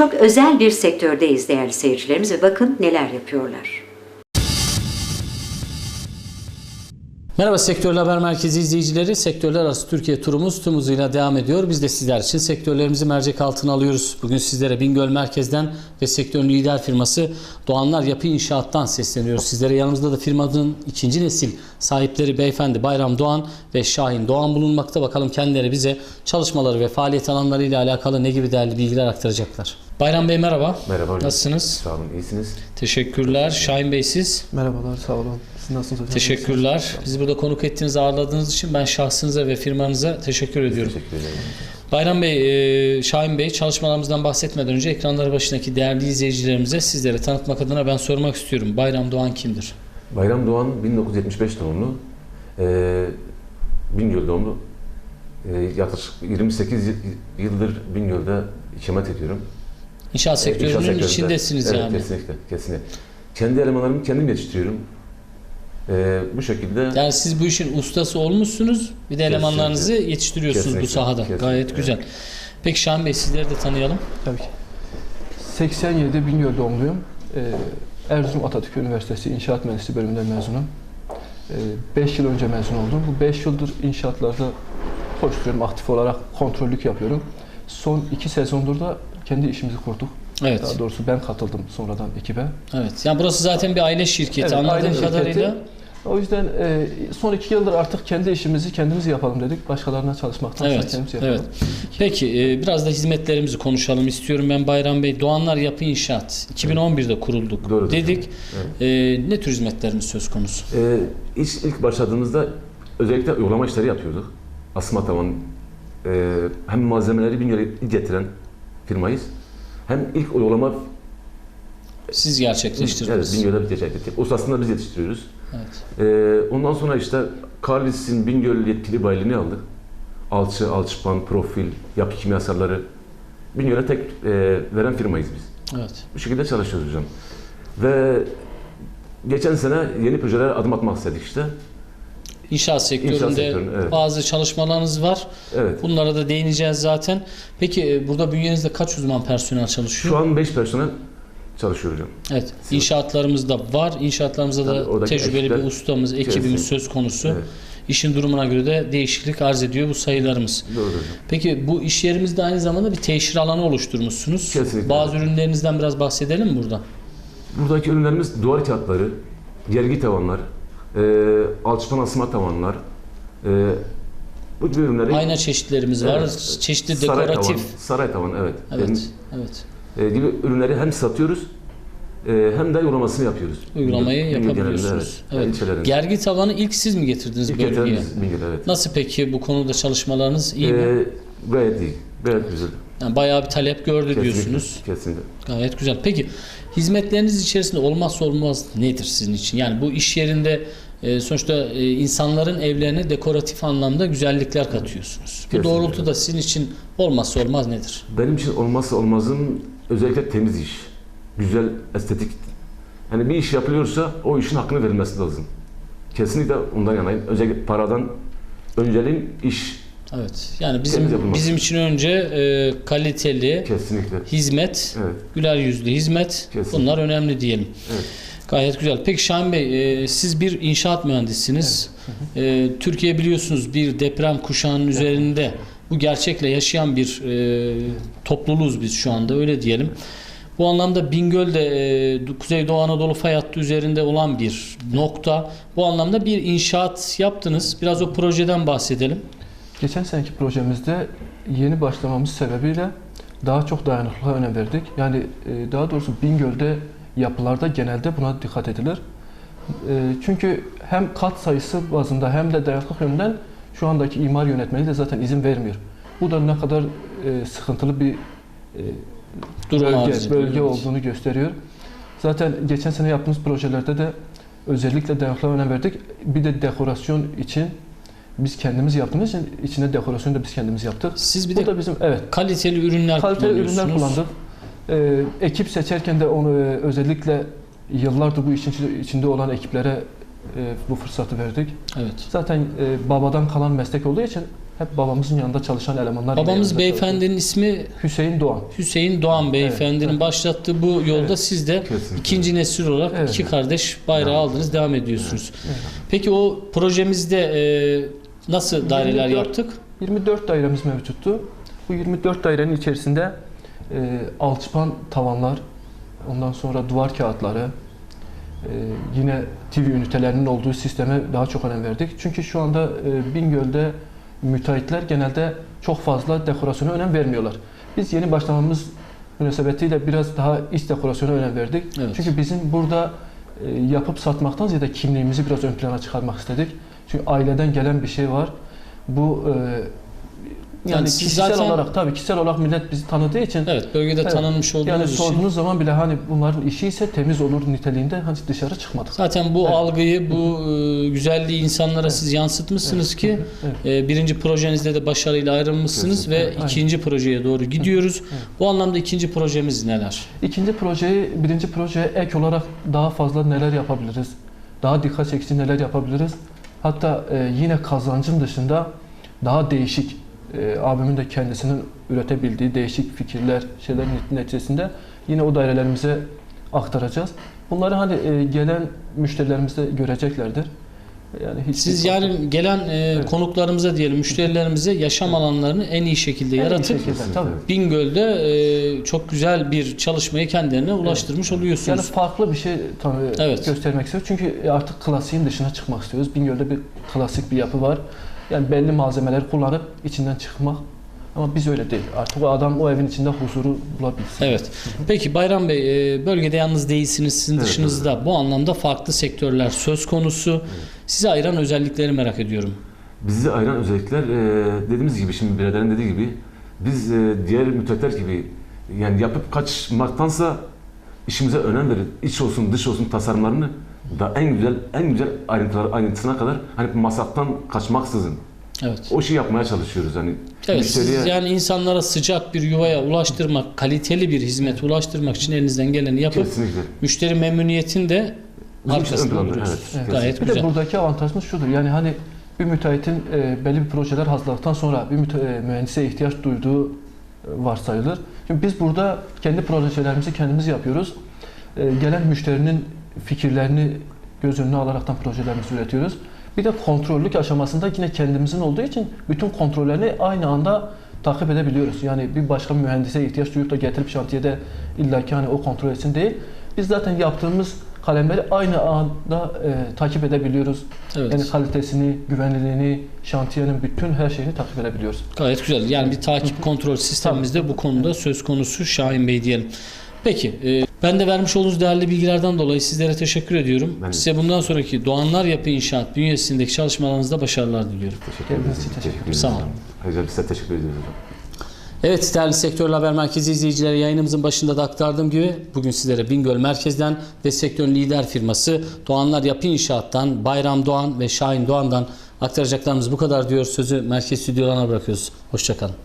çok özel bir sektördeyiz değerli seyircilerimiz ve bakın neler yapıyorlar. Merhaba Sektörler Haber Merkezi izleyicileri. Sektörler arası Türkiye turumuz tüm hızıyla devam ediyor. Biz de sizler için sektörlerimizi mercek altına alıyoruz. Bugün sizlere Bingöl Merkez'den ve sektörün lider firması Doğanlar Yapı İnşaat'tan sesleniyoruz. Sizlere yanımızda da firmanın ikinci nesil sahipleri beyefendi Bayram Doğan ve Şahin Doğan bulunmakta. Bakalım kendileri bize çalışmaları ve faaliyet alanlarıyla alakalı ne gibi değerli bilgiler aktaracaklar. Bayram Bey merhaba. Merhaba hocam. Nasılsınız? Sağ olun, iyisiniz. Teşekkürler. Şahin Bey siz? Merhabalar, sağ olun. Siz nasılsınız hocam? Teşekkürler. Bizi burada konuk ettiğiniz, ağırladığınız için ben şahsınıza ve firmanıza teşekkür ediyorum. Teşekkür ederim. Bayram Bey, Şahin Bey, çalışmalarımızdan bahsetmeden önce ekranları başındaki değerli izleyicilerimize sizlere tanıtmak adına ben sormak istiyorum. Bayram Doğan kimdir? Bayram Doğan 1975 doğumlu, Bingöl doğumlu. Yaklaşık 28 yıldır Bingöl'de ikamet ediyorum. İnşaat sektörünün sektöründe. içindesiniz Evet, yani. kesinlikle, kesinlikle. Kendi elemanlarımı kendim yetiştiriyorum. Bu şekilde. Yani siz bu işin ustası olmuşsunuz, bir de elemanlarınızı yetiştiriyorsunuz Kesinlikle, bu sahada. kesinlikle. Gayet güzel. Peki Şahin Bey, sizleri de tanıyalım. Tabii ki. 87 Bingöl doğumluyum. Erzurum Atatürk Üniversitesi İnşaat Mühendisliği bölümünden mezunum. 5 yıl önce mezun oldum. Bu 5 yıldır inşaatlarda koşturuyorum, aktif olarak kontrollük yapıyorum. Son 2 sezondur da kendi işimizi kurduk. Evet. Daha doğrusu ben katıldım sonradan ekibe. Evet. Yani burası zaten bir aile şirketi, Evet, anladığım aile şirketi. kadarıyla. O yüzden son 2 yıldır artık kendi işimizi kendimiz yapalım dedik. Başkalarına çalışmaktansa Evet, kendimiz yapalım. evet. Peki biraz da hizmetlerimizi konuşalım istiyorum ben Bayram Bey. Doğanlar Yapı İnşaat 2011'de kurulduk Doğrudur. dedik. Evet. Ne tür hizmetlerimiz söz konusu? İlk başladığımızda özellikle uygulama işleri yapıyorduk. Asma tavan, hem malzemeleri Bingöl'e getiren firmayız. Hem ilk uygulama Siz gerçekleştirdiniz. Evet, Bingöl'de gerçekleştirdik. Ustasını da biz yetiştiriyoruz. Evet. Ondan sonra işte Carlis'in Bingöl yetkili bayiliğini aldık. Alçı, alçıpan, profil, yapı kimyasalları Bingöl'e tek veren firmayız biz. Evet. Bu şekilde çalışıyoruz hocam. Ve geçen sene yeni projelere adım atmak istedik işte. İnşaat sektöründe evet. bazı çalışmalarınız var. Evet. Bunlara da değineceğiz zaten. Peki burada bünyenizde kaç uzman personel çalışıyor? Şu an 5 personel çalışıyor hocam. Evet. İnşaatlarımızda var. İnşaatlarımızda da Tabii, oradaki tecrübeli bir ekipler ustamız, ekibimiz kesinlikle. söz konusu. Evet. İşin durumuna göre de değişiklik arz ediyor bu sayılarımız. Doğru hocam. Peki bu iş yerimizde aynı zamanda bir teşhir alanı oluşturmuşsunuz. Kesinlikle. Bazı ürünlerinizden biraz bahsedelim mi burada? Buradaki ürünlerimiz duvar kağıtları, gergi tavanlar, alçıpan asma tavanlar, bu gibi ürünleri... Ayna çeşitlerimiz var. Evet. Çeşitli Saray dekoratif. tavan, saray tavan, evet. Evet. Evet. Gibi ürünleri hem satıyoruz hem de uygulamasını yapıyoruz. Uygulamayı Bingöl yapabiliyorsunuz. genelinde, Evet. ilçelerinde. Gergi tavanı ilk siz mi getirdiniz İlk bölgeye? getiren Bingöl, evet. Nasıl peki bu konuda çalışmalarınız iyi mi? Gayet iyi, gayet güzel. Yani bayağı bir talep gördü Kesinlikle, diyorsunuz. kesinlikle. Gayet güzel. Peki hizmetleriniz içerisinde olmazsa olmaz nedir sizin için? Yani bu iş yerinde sonuçta insanların evlerine dekoratif anlamda güzellikler katıyorsunuz. Bu Kesinlikle. doğrultuda sizin için olmazsa olmaz nedir? Benim için olmazsa olmazım özellikle temiz iş, güzel, estetik. Yani bir iş yapılıyorsa o işin hakkını verilmesi lazım. Kesinlikle ondan yanayım. Özellikle paradan önceliğim iş. Evet. Yani Temiz yapılması. bizim için önce kaliteli Kesinlikle. hizmet, Evet. güler yüzlü hizmet, Kesinlikle. bunlar önemli diyelim. Evet. Gayet güzel. Peki Şahin Bey, siz bir inşaat mühendisiniz. Türkiye biliyorsunuz bir deprem kuşağının üzerinde bu gerçekle yaşayan bir topluluğuz biz şu anda, öyle diyelim. Bu anlamda Bingöl de Kuzeydoğu Anadolu fay hattı üzerinde olan bir nokta. Bu anlamda bir inşaat yaptınız. Biraz o projeden bahsedelim. Geçen seneki projemizde yeni başlamamız sebebiyle daha çok dayanıklılığa önem verdik. Yani daha doğrusu Bingöl'de yapılarda genelde buna dikkat edilir. Çünkü hem kat sayısı bazında hem de dayanıklılık yönünden şu andaki imar yönetmeliği de zaten izin vermiyor. Bu da ne kadar sıkıntılı bir bölge olduğunu gösteriyor. Zaten geçen sene yaptığımız projelerde de özellikle dayanıklılığa önem verdik. Bir de dekorasyon için biz kendimiz yaptığımız için içine dekorasyonu da biz kendimiz yaptık. Siz bir Bu de da bizim kaliteli ürünler kaliteli ürünler kullanıyorsunuz. kullandık. Ekip seçerken de onu özellikle yıllardır bu işin içinde olan ekiplere bu fırsatı verdik. Evet. Zaten babadan kalan meslek olduğu için hep babamızın yanında çalışan elemanlar. Babamız beyefendinin ismi Hüseyin Doğan. Hüseyin Doğan beyefendinin evet. başlattığı bu yolda Evet. siz de Kesinlikle. ikinci nesil olarak Evet. iki kardeş bayrağı aldınız, devam ediyorsunuz. Evet. Peki o projemizde nasıl daireler 24 yaptık? 24 dairemiz mevcuttu. Bu 24 dairenin içerisinde alçıpan tavanlar, ondan sonra duvar kağıtları, yine TV ünitelerinin olduğu sisteme daha çok önem verdik. Çünkü şu anda Bingöl'de müteahhitler genelde çok fazla dekorasyona önem vermiyorlar. Biz yeni başlamamız münasebetiyle biraz daha iç dekorasyona önem verdik. Evet. Çünkü bizim burada yapıp satmaktan ziyade kimliğimizi biraz ön plana çıkarmak istedik. Çünkü aileden gelen bir şey var. Bu yani siz kişisel zaten- olarak, tabii kişisel olarak millet bizi tanıdığı için, Evet, bölgede evet, tanınmış olduğunuz yani için. sorduğunuz zaman bile hani bunların işi ise temiz olur niteliğinde hani dışarı çıkmadık. Zaten bu Evet. algıyı, bu güzelliği insanlara siz yansıtmışsınız ki Evet. birinci projenizde de başarıyla ayrılmışsınız ve Aynen. ikinci projeye doğru gidiyoruz. Evet. Bu anlamda ikinci projemiz neler? Birinci projeye ek olarak daha fazla neler yapabiliriz? Daha dikkat çekici neler yapabiliriz? Hatta yine kazancın dışında daha değişik, abimin de kendisinin üretebildiği değişik fikirler, şeyler neticesinde yine o dairelerimize aktaracağız. Bunları hani gelen müşterilerimiz de göreceklerdir. Yani Siz yani gelen konuklarımıza diyelim, müşterilerimize yaşam alanlarını en iyi şekilde en iyi yaratıp şekilde, tabii. Bingöl'de çok güzel bir çalışmayı kendilerine ulaştırmış oluyorsunuz. Yani farklı bir şey tabii Evet. göstermek istiyoruz. Çünkü artık klasiğin dışına çıkmak istiyoruz. Bingöl'de bir klasik bir yapı var. Yani belli malzemeleri kullanıp içinden çıkmak. Ama biz öyle değil. Artık o adam o evin içinde huzuru bulabilsin. Evet. Peki Bayram Bey, bölgede yalnız değilsiniz. Sizin Evet, dışınızda bu anlamda farklı sektörler söz konusu. Sizi ayıran özellikleri merak ediyorum. Bizi ayıran özellikler dediğimiz gibi, şimdi biraderin dediği gibi, biz diğer müteahhitler gibi yani yapıp kaçmaktansa işimize önem verir. İç olsun dış olsun tasarımlarını da en güzel ayrıntısına kadar hani masraftan kaçmaksızın Evet. o şeyi yapmaya çalışıyoruz. Hani Evet, siz müşteriye yani insanlara sıcak bir yuvaya ulaştırmak, kaliteli bir hizmet ulaştırmak için elinizden geleni yapıp kesinlikle müşteri memnuniyetini de bizim için ön arkasında planda, duruyorsunuz. evet, Gayet Bir de güzel. buradaki avantajımız şudur. Yani hani bir müteahhitin belli bir projeler hazırladıktan sonra bir mühendise ihtiyaç duyduğu varsayılır. Şimdi biz burada kendi projelerimizi kendimiz yapıyoruz. Gelen müşterinin fikirlerini göz önüne alaraktan projelerimizi üretiyoruz. Bir de kontrollük aşamasında yine kendimizin olduğu için bütün kontrollerini aynı anda takip edebiliyoruz. Yani bir başka mühendise ihtiyaç duyup da getirip şantiyede illaki hani o kontrol etsin değil. Biz zaten yaptığımız kalemleri aynı anda takip edebiliyoruz. Evet. Yani kalitesini, güvenilirliğini, şantiyenin bütün her şeyini takip edebiliyoruz. Gayet güzel. Yani bir takip kontrol sistemimiz de bu konuda söz konusu Şahin Bey diyelim. Peki, ben de vermiş olduğunuz değerli bilgilerden dolayı sizlere teşekkür ediyorum. Ben de. Size bundan sonraki Doğanlar Yapı İnşaat bünyesindeki çalışmalarınızda başarılar diliyorum. teşekkür Kendiniz ederiz. için teşekkür ederiz. Sağ olun. Ayrıca size teşekkür ediyoruz hocam. Evet değerli Sektörel Haber Merkezi izleyicileri, yayınımızın başında da aktardığım gibi bugün sizlere Bingöl Merkez'den ve sektörün lider firması Doğanlar Yapı İnşaat'tan Bayram Doğan ve Şahin Doğan'dan aktaracaklarımız bu kadar diyor. Sözü merkez stüdyolarına bırakıyoruz. Hoşça kalın.